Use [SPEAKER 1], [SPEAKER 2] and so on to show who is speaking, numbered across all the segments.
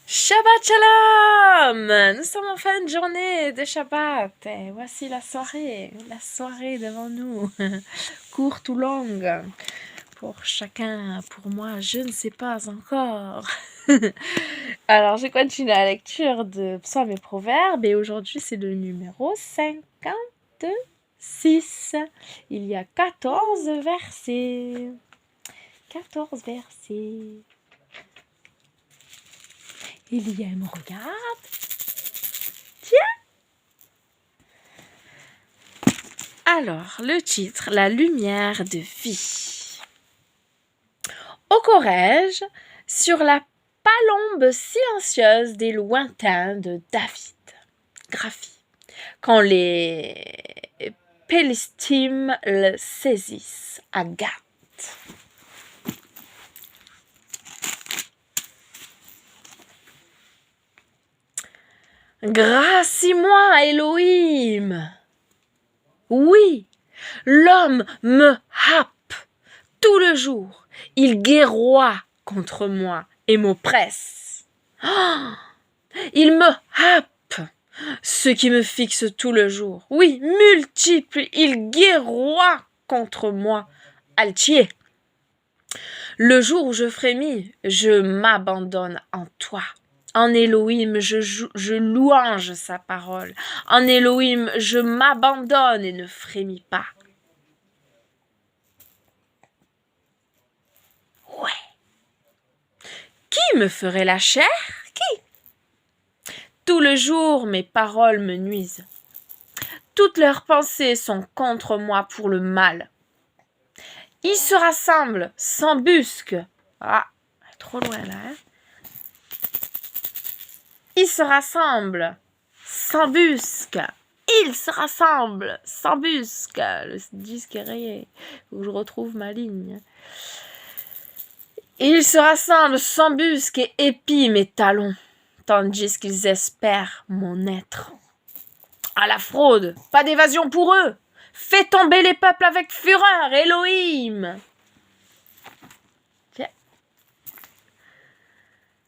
[SPEAKER 1] Shabbat Shalom! Nous sommes en fin de journée de Shabbat. Et voici la soirée devant nous. Courte ou longue? Pour chacun, pour moi, je ne sais pas encore. Alors, je continue la lecture de Psaumes et Proverbes et aujourd'hui, c'est le numéro 56. Il y a 14 versets. 14 versets. Eliam regarde. Tiens. Alors, le titre, La lumière de vie. Au Corrège, sur la palombe silencieuse des lointains de David. Graphie. Quand les Pélistines le saisissent à Gath. Gracie-moi, Elohim. Oui, l'homme me happe tout le jour. Il guerroie contre moi et m'oppresse. Oh, il me happe, ce qui me fixe tout le jour. Oui, multiple, il guerroie contre moi, altier. Le jour où je frémis, je m'abandonne en toi. En Elohim, je louange sa parole. En Elohim, je m'abandonne et ne frémis pas. Ouais. Qui me ferait la chair? Qui? Tout le jour, mes paroles me nuisent. Toutes leurs pensées sont contre moi pour le mal. Ils se rassemblent, s'embusquent. Ah, trop loin là, hein? Ils se rassemblent, s'embusquent. Ils se rassemblent, s'embusquent. Le disque est rayé. Faut que je retrouve ma ligne. Ils se rassemblent, s'embusquent et épient mes talons, tandis qu'ils espèrent mon être. À la fraude, pas d'évasion pour eux. Fais tomber les peuples avec fureur, Elohim. Tiens.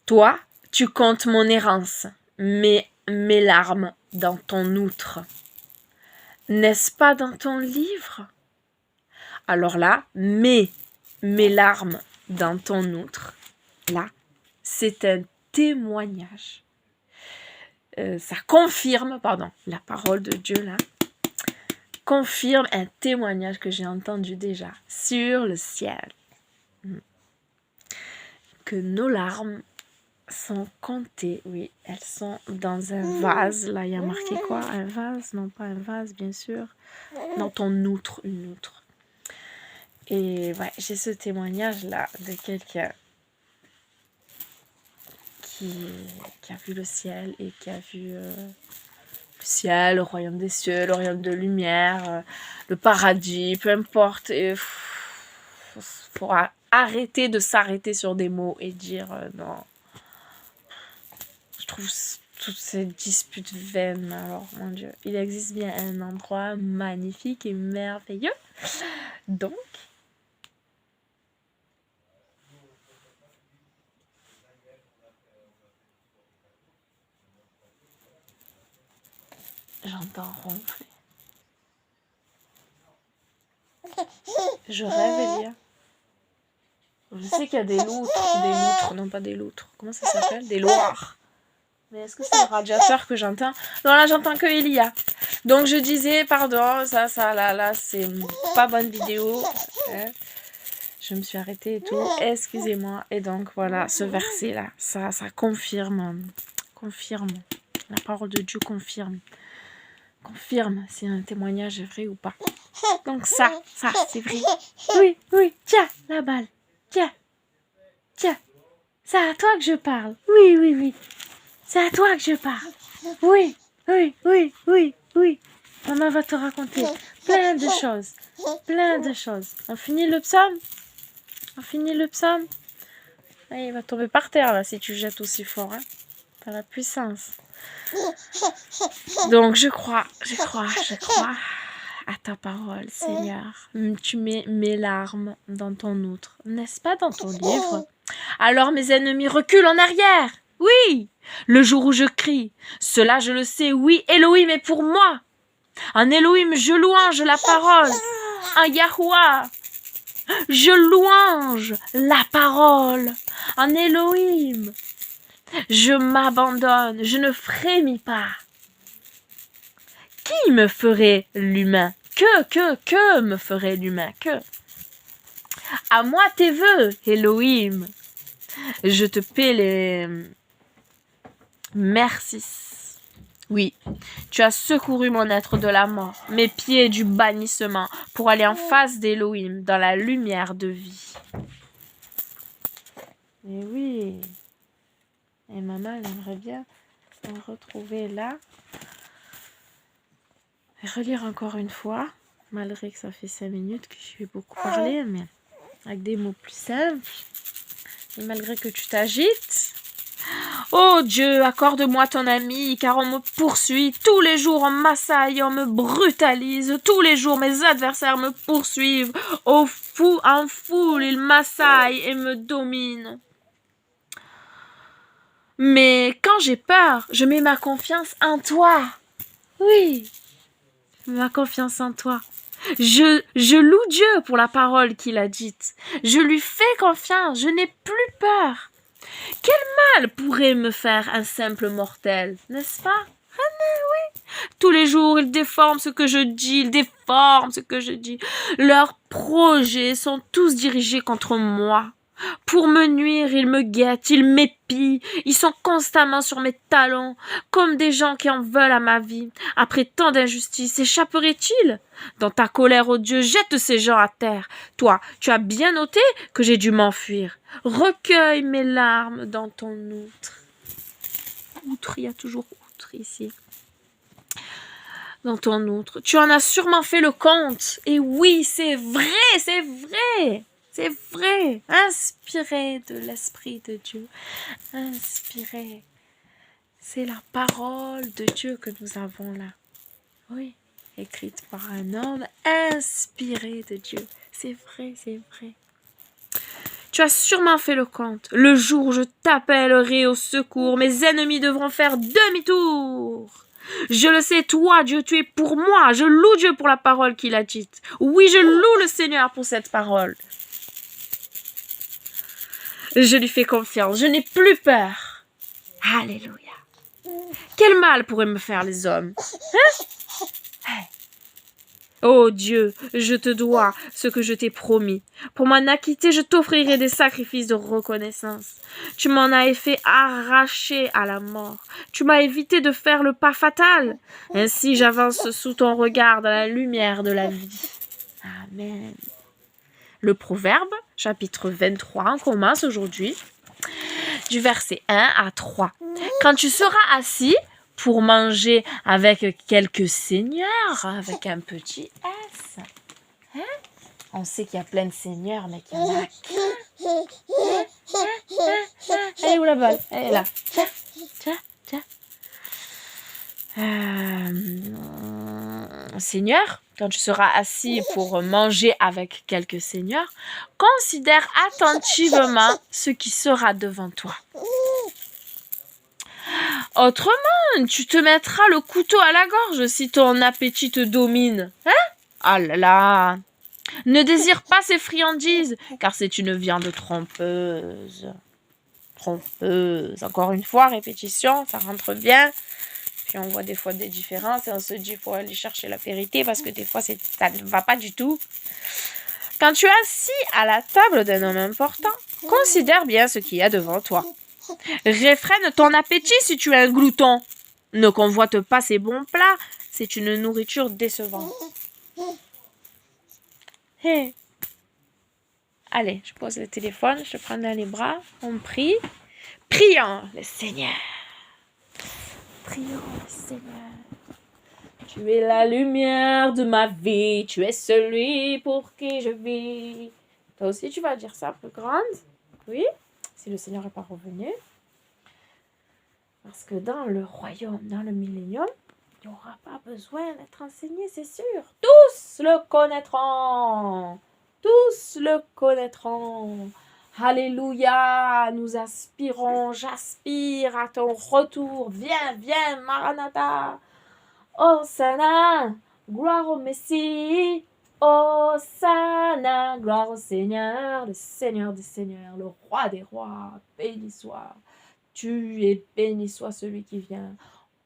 [SPEAKER 1] Toi, tu comptes mon errance, mes larmes dans ton outre. N'est-ce pas dans ton livre? Alors là, mes larmes dans ton outre, là, c'est un témoignage. Ça confirme, la parole de Dieu là, confirme un témoignage que j'ai entendu déjà sur le ciel. Que nos larmes sont comptées, oui, elles sont dans un vase. Là, il y a marqué quoi? Un vase? Non, pas un vase, bien sûr. Dans ton outre, une outre. Et ouais, j'ai ce témoignage-là de quelqu'un qui a vu le ciel et qui a vu le ciel, le royaume des cieux, le royaume de lumière, le paradis, peu importe. Il faut arrêter de s'arrêter sur des mots et dire non. Je trouve toutes ces disputes vaines. Alors, mon Dieu, il existe bien un endroit magnifique et merveilleux. Donc, j'entends ronfler. Je rêve, Elia. Je sais qu'il y a des loutres, non pas des loutres. Comment ça s'appelle? Des loirs. Mais est-ce que c'est le radiateur que j'entends? Non, là, j'entends que Elia. Donc, je disais, pardon, là, c'est pas bonne vidéo. Je me suis arrêtée et tout. Excusez-moi. Et donc, voilà, ce verset-là, ça confirme. La parole de Dieu confirme si un témoignage est vrai ou pas. Donc, ça, c'est vrai. Oui, tiens, la balle. Tiens. C'est à toi que je parle. Oui. C'est à toi que je parle. Oui. Maman va te raconter plein de choses. On finit le psaume? Ah, il va tomber par terre là si tu jettes aussi fort. Hein. T'as la puissance. Donc je crois à ta parole, Seigneur. Tu mets mes larmes dans ton outre. N'est-ce pas dans ton livre? Alors mes ennemis reculent en arrière. Oui. Le jour où je crie, cela je le sais, oui, Elohim est pour moi. En Elohim, je louange la parole. En Yahuwah, je louange la parole. En Elohim, je m'abandonne, je ne frémis pas. Qui me ferait l'humain? Que me ferait l'humain? Que? À moi tes vœux, Elohim. Je te paie les merci. Oui, tu as secouru mon être de la mort, mes pieds du bannissement, pour aller en face d'Elohim, dans la lumière de vie. Et oui. Et maman, elle aimerait bien me retrouver là. Et relire encore une fois, malgré que ça fait 5 minutes que je vais beaucoup parler, mais avec des mots plus simples. Et malgré que tu t'agites. Oh Dieu, accorde-moi ton ami, car on me poursuit. Tous les jours on m'assaille, on me brutalise. Tous les jours mes adversaires me poursuivent. En foule, ils m'assaillent et me dominent. Mais quand j'ai peur, je mets ma confiance en toi. Oui, ma confiance en toi. Je loue Dieu pour la parole qu'il a dite. Je lui fais confiance, je n'ai plus peur. Quel mal pourrait me faire un simple mortel, n'est-ce pas? Oui. Tous les jours, ils déforment ce que je dis, ils déforment ce que je dis. Leurs projets sont tous dirigés contre moi. Pour me nuire, ils me guettent, ils m'épient, ils sont constamment sur mes talons, comme des gens qui en veulent à ma vie. Après tant d'injustices, échapperait-il? Dans ta colère, ô Dieu, jette ces gens à terre. Toi, tu as bien noté que j'ai dû m'enfuir. Recueille mes larmes dans ton outre. Outre, il y a toujours outre ici. Dans ton outre. Tu en as sûrement fait le compte. Et oui, c'est vrai, c'est vrai. C'est vrai. Inspiré de l'Esprit de Dieu. Inspiré. C'est la parole de Dieu que nous avons là. Oui. Écrite par un homme inspiré de Dieu. C'est vrai, c'est vrai. Tu as sûrement fait le compte. Le jour où je t'appellerai au secours, mes ennemis devront faire demi-tour. Je le sais, toi, Dieu, tu es pour moi. Je loue Dieu pour la parole qu'il a dite. Oui, je loue le Seigneur pour cette parole. Je lui fais confiance. Je n'ai plus peur. Alléluia. Quel mal pourraient me faire les hommes? Oh Dieu, je te dois ce que je t'ai promis. Pour m'en acquitter, je t'offrirai des sacrifices de reconnaissance. Tu m'en as fait arracher à la mort. Tu m'as évité de faire le pas fatal. Ainsi j'avance sous ton regard dans la lumière de la vie. Amen. Le Proverbe, chapitre 23, on commence aujourd'hui, du verset 1 à 3. Quand tu seras assis pour manger avec quelques seigneurs, avec un petit S. Hein? On sait qu'il y a plein de seigneurs, mais qu'il y en a qu'un. Elle est où la balle? Elle est là. Tiens. Seigneur, quand tu seras assis pour manger avec quelques seigneurs, considère attentivement ce qui sera devant toi. Autrement, tu te mettras le couteau à la gorge si ton appétit te domine. Hein? Ah là là! Ne désire pas ces friandises, car c'est une viande trompeuse. Trompeuse. Encore une fois, répétition, ça rentre bien. Puis on voit des fois des différences et on se dit qu'il faut aller chercher la vérité parce que des fois ça ne va pas du tout. Quand tu es assis à la table d'un homme important, considère bien ce qu'il y a devant toi. Réfrène ton appétit si tu es un glouton. Ne convoite pas ces bons plats, c'est une nourriture décevante. Hey. Allez, je pose le téléphone, je te prends dans les bras, on prie. Prions le Seigneur. Prions le Seigneur. Tu es la lumière de ma vie, tu es celui pour qui je vis. Toi aussi, tu vas dire ça plus grande? Oui, si le Seigneur n'est pas revenu. Parce que dans le royaume, dans le millénium, il n'y aura pas besoin d'être enseigné, c'est sûr. Tous le connaîtront. Tous le connaîtront. Alléluia, nous aspirons, j'aspire à ton retour. Viens, viens, Maranatha. Hosanna, gloire au Messie. Hosanna, gloire au Seigneur, le Seigneur des Seigneurs, le Roi des Rois. Béni soit, tu es béni soit celui qui vient.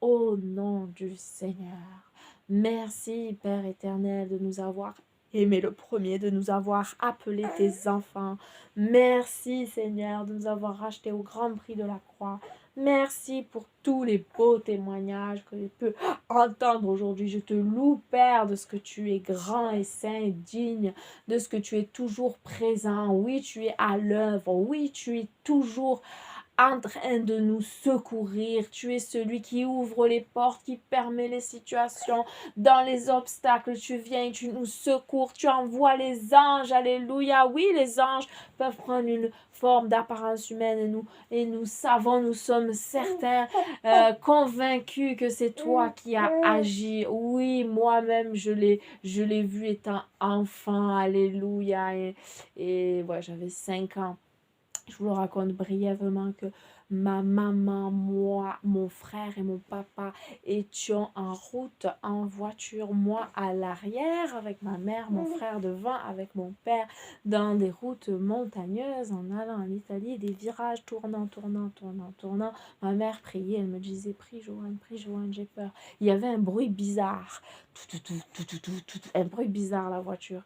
[SPEAKER 1] Au nom du Seigneur. Merci, Père éternel, de nous avoir aimé le premier, de nous avoir appelés tes enfants. Merci, Seigneur, de nous avoir rachetés au grand prix de la croix. Merci pour tous les beaux témoignages que je peux entendre aujourd'hui. Je te loue, Père, de ce que tu es grand et saint et digne, de ce que tu es toujours présent. Oui, tu es à l'œuvre. Oui, tu es toujours en train de nous secourir. Tu es celui qui ouvre les portes, qui permet les situations. Dans les obstacles, tu viens, tu nous secours, tu envoies les anges. Alléluia. Oui, les anges peuvent prendre une forme d'apparence humaine et nous savons, nous sommes certains, convaincus que c'est toi qui as agi. Oui, moi-même, je l'ai vu étant enfant. Alléluia. Et ouais, j'avais 5 ans. Je vous le raconte brièvement que ma maman, moi, mon frère et mon papa étions en route, en voiture, moi à l'arrière avec ma mère, mon frère devant avec mon père, dans des routes montagneuses en allant en Italie, des virages tournant. Ma mère priait, elle me disait, prie Joanne, j'ai peur. Il y avait un bruit bizarre, un bruit bizarre la voiture.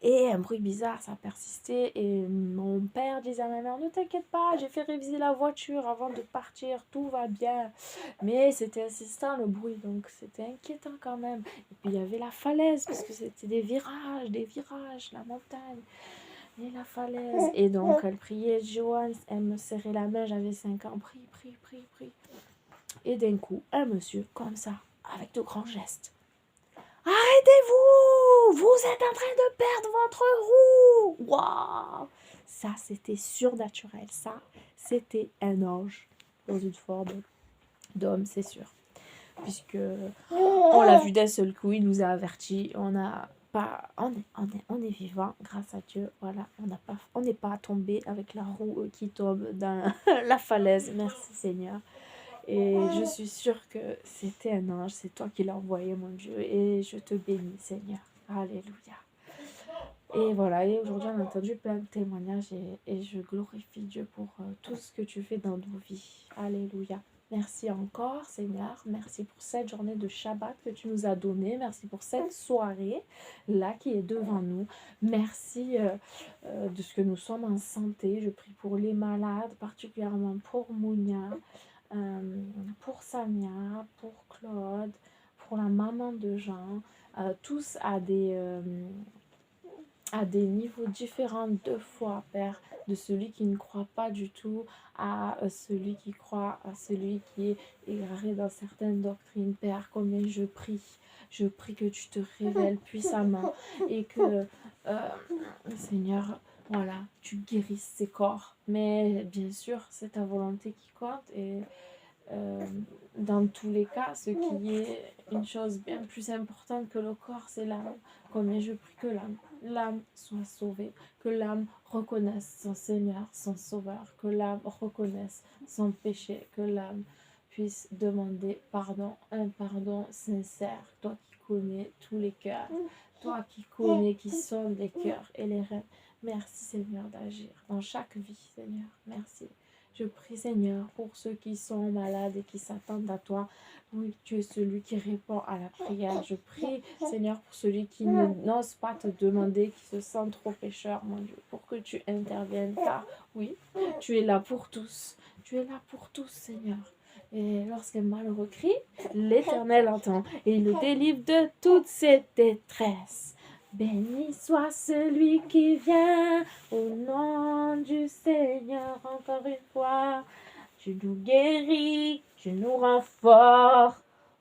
[SPEAKER 1] Et un bruit bizarre, ça persistait. Et mon père disait à ma mère, ne t'inquiète pas, j'ai fait réviser la voiture avant de partir, tout va bien. Mais c'était insistant le bruit, donc c'était inquiétant quand même. Et puis il y avait la falaise, parce que c'était des virages, la montagne. Et la falaise. Et donc elle priait, Joanne, elle me serrait la main, j'avais 5 ans, prie. Et d'un coup, un monsieur, comme ça, avec de grands gestes. Arrêtez-vous! Vous êtes en train de perdre votre roue! Waouh! Ça, c'était surnaturel. Ça, c'était un ange dans une forme d'homme, c'est sûr. Puisque on l'a vu d'un seul coup, il nous a avertis. On est vivant, grâce à Dieu. Voilà, on n'est pas tombé avec la roue qui tombe dans la falaise. Merci Seigneur. Et je suis sûre que c'était un ange, c'est toi qui l'as envoyé, mon Dieu. Et je te bénis, Seigneur. Alléluia. Et voilà, et aujourd'hui, on a entendu plein de témoignages et je glorifie Dieu pour tout ce que tu fais dans nos vies. Alléluia. Merci encore, Seigneur. Merci pour cette journée de Shabbat que tu nous as donnée. Merci pour cette soirée là qui est devant nous. Merci de ce que nous sommes en santé. Je prie pour les malades, particulièrement pour Mounia. Pour Samia, pour Claude, pour la maman de Jean, tous à des niveaux différents de foi, Père, de celui qui ne croit pas du tout à celui qui croit, à celui qui est égaré dans certaines doctrines. Père, combien je prie que tu te révèles puissamment et que, Seigneur, voilà, tu guérisses ces corps. Mais bien sûr, c'est ta volonté qui compte et dans tous les cas, ce qui est une chose bien plus importante que le corps, c'est l'âme. Combien je prie que l'âme soit sauvée, que l'âme reconnaisse son Seigneur, son Sauveur, que l'âme reconnaisse son péché, que l'âme puisse demander pardon, un pardon sincère. Toi qui connais tous les cœurs, toi qui connais, qui sondes les cœurs et les rêves. Merci Seigneur d'agir dans chaque vie, Seigneur. Merci. Je prie, Seigneur, pour ceux qui sont malades et qui s'attendent à toi. Oui, tu es celui qui répond à la prière. Je prie, Seigneur, pour celui qui n'ose pas te demander, qui se sent trop pécheur, mon Dieu, pour que tu interviennes. Car, oui, tu es là pour tous. Tu es là pour tous, Seigneur. Et lorsqu'un malheureux crie, l'Éternel entend et il le délivre de toutes ses détresses. Béni soit celui qui vient au nom du Seigneur, encore une fois. Tu nous guéris, tu nous rends fort,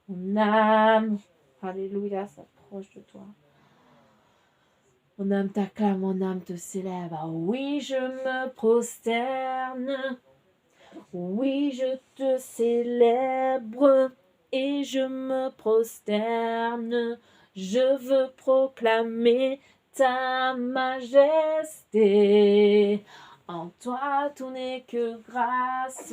[SPEAKER 1] mon âme. Alléluia, s'approche de toi. Mon âme t'acclame, mon âme te célèbre. Oui, je me prosterne. Oui, je te célèbre et je me prosterne. Je veux proclamer ta majesté. En toi, tout n'est que grâce,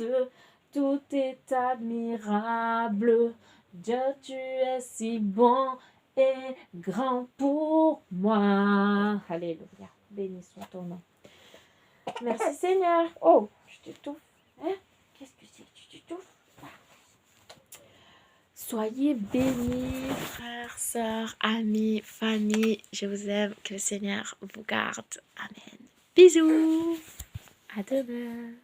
[SPEAKER 1] tout est admirable. Dieu, tu es si bon et grand pour moi. Alléluia. Béni soit ton nom. Merci Seigneur. Oh, je t'étouffe. Hein? Qu'est-ce que c'est que tu t'étouffes? Soyez bénis, frères, sœurs, amis, famille. Je vous aime. Que le Seigneur vous garde. Amen. Bisous. À demain.